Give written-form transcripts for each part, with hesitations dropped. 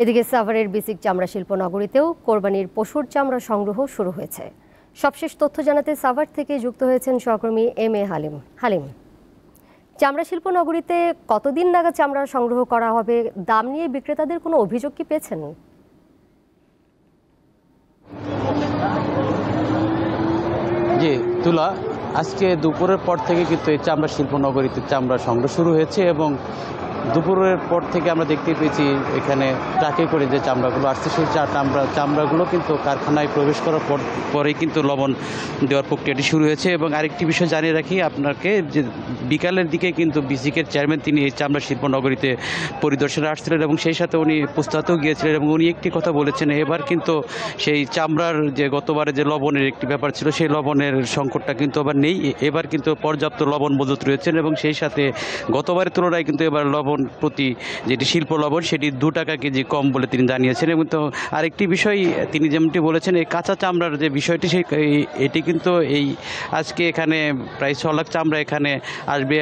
এদিকে সাভারের বিসিক চামড়া শিল্প নগরীতেও কোরবানির পশুর চামড়া সংগ্রহ শুরু হয়েছে। সবশেষ তথ্য জানাতে সাভার থেকে যুক্ত হয়েছেন সহকর্মী এম.এ. হালিম। চামড়া শিল্প নগরীতে কতদিন নাগাদ চামড়া সংগ্রহ করা হবে, দাম নিয়ে বিক্রেতাদের কোনো অভিযোগ কি পেয়েছেন? জি তুলা, আজকে দুপুরের পর থেকে কিন্তু এই চামড়া শিল্প নগরীতে চামড়া সংগ্রহ শুরু হয়েছে এবং দুপুরের পর থেকে আমরা দেখতে পেয়েছি এখানে ট্রাকে করে যে চামড়াগুলো আসছে সেই চামড়াগুলো কিন্তু কারখানায় প্রবেশ করার পরেই কিন্তু লবণ দেওয়ার প্রক্রিয়াটি শুরু হয়েছে। এবং আরেকটি বিষয় জানিয়ে রাখি আপনাকে যে বিকালের দিকে কিন্তু বিসিকের চেয়ারম্যান তিনি এই চামড়া শিল্প নগরীতে পরিদর্শনে আসছিলেন এবং সেই সাথে উনি পুস্তাতেও গিয়েছিলেন এবং উনি একটি কথা বলেছেন, এবার কিন্তু সেই চামড়ার যে গতবারে যে লবণের একটি ব্যাপার ছিল সেই লবণের সংকটটা কিন্তু আবার নেই, এবার কিন্তু পর্যাপ্ত লবণ মজুত রয়েছেন এবং সেই সাথে গতবারের তুলনায় কিন্তু এবার লবণ প্রতি যেটি শিল্প লবণ সেটি 2 টাকা কেজি কম বলে তিনি জানিয়েছেন। এবং তো আরেকটি বিষয় তিনি যেমনটি বলেছেন, এই কাঁচা চামড়ার যে বিষয়টি এটি কিন্তু এই আজকে এখানে প্রায় 6 লাখ চামড়া এখানে আসবে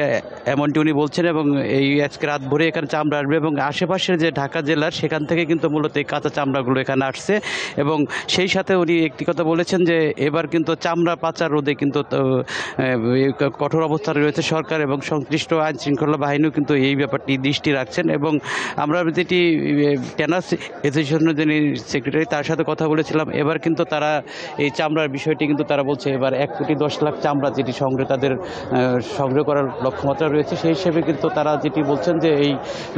এমনটি উনি বলছেন এবং এই আজকে রাত ভরে এখানে চামড়া আসবে এবং আশেপাশের যে ঢাকা জেলার সেখান থেকে কিন্তু মূলত এই কাঁচা চামড়াগুলো এখানে আসছে। এবং সেই সাথে উনি একটি কথা বলেছেন যে এবার কিন্তু চামড়া পাচার রোধে কিন্তু কঠোর অবস্থায় রয়েছে সরকার এবং সংশ্লিষ্ট আইন শৃঙ্খলা বাহিনীও কিন্তু এই ব্যাপারটি দৃষ্টি রাখছেন। এবং আমরা যেটি টেনার্স অ্যাসোসিয়েশনের যিনি সেক্রেটারি তার সাথে কথা বলেছিলাম, এবার কিন্তু তারা এই চামড়ার বিষয়টি কিন্তু তারা বলছে এবার 1,10,00,000 চামড়া যেটি তাদের সংগ্রহ করার লক্ষ্যমাত্রা রয়েছে, সেই হিসেবে কিন্তু তারা যেটি বলছেন যে এই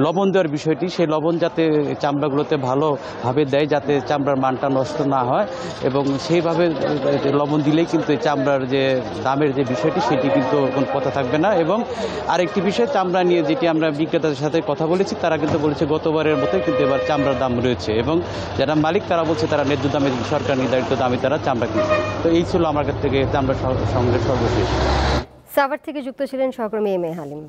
লবণ দেওয়ার বিষয়টি, সেই লবণ যাতে চামড়াগুলোতে ভালোভাবে দেয় যাতে চামড়ার মানটা নষ্ট না হয় এবং সেইভাবে লবণ দিলেই কিন্তু এই চামড়ার যে দামের যে বিষয়টি সেটি কিন্তু কোনো কথা থাকবে না। এবং আরেকটি বিষয় চামড়া নিয়ে যেটি আমরা বিক্রেতাদের সাথে কথা বলেছি, তারা কিন্তু বলেছে গতবারের মতোই কিন্তু এবার চামড়ার দাম রয়েছে এবং যারা মালিক তারা বলছে তারা ন্যায্য দামে সরকার নির্ধারিত দামে তারা চামড়া কিনছে। তো এই ছিল আমার কাছ থেকে চামড়া সংগ্রহের সর্বশেষ। সাভার থেকে যুক্ত ছিলেন সহকর্মী এম.এ. হালিম।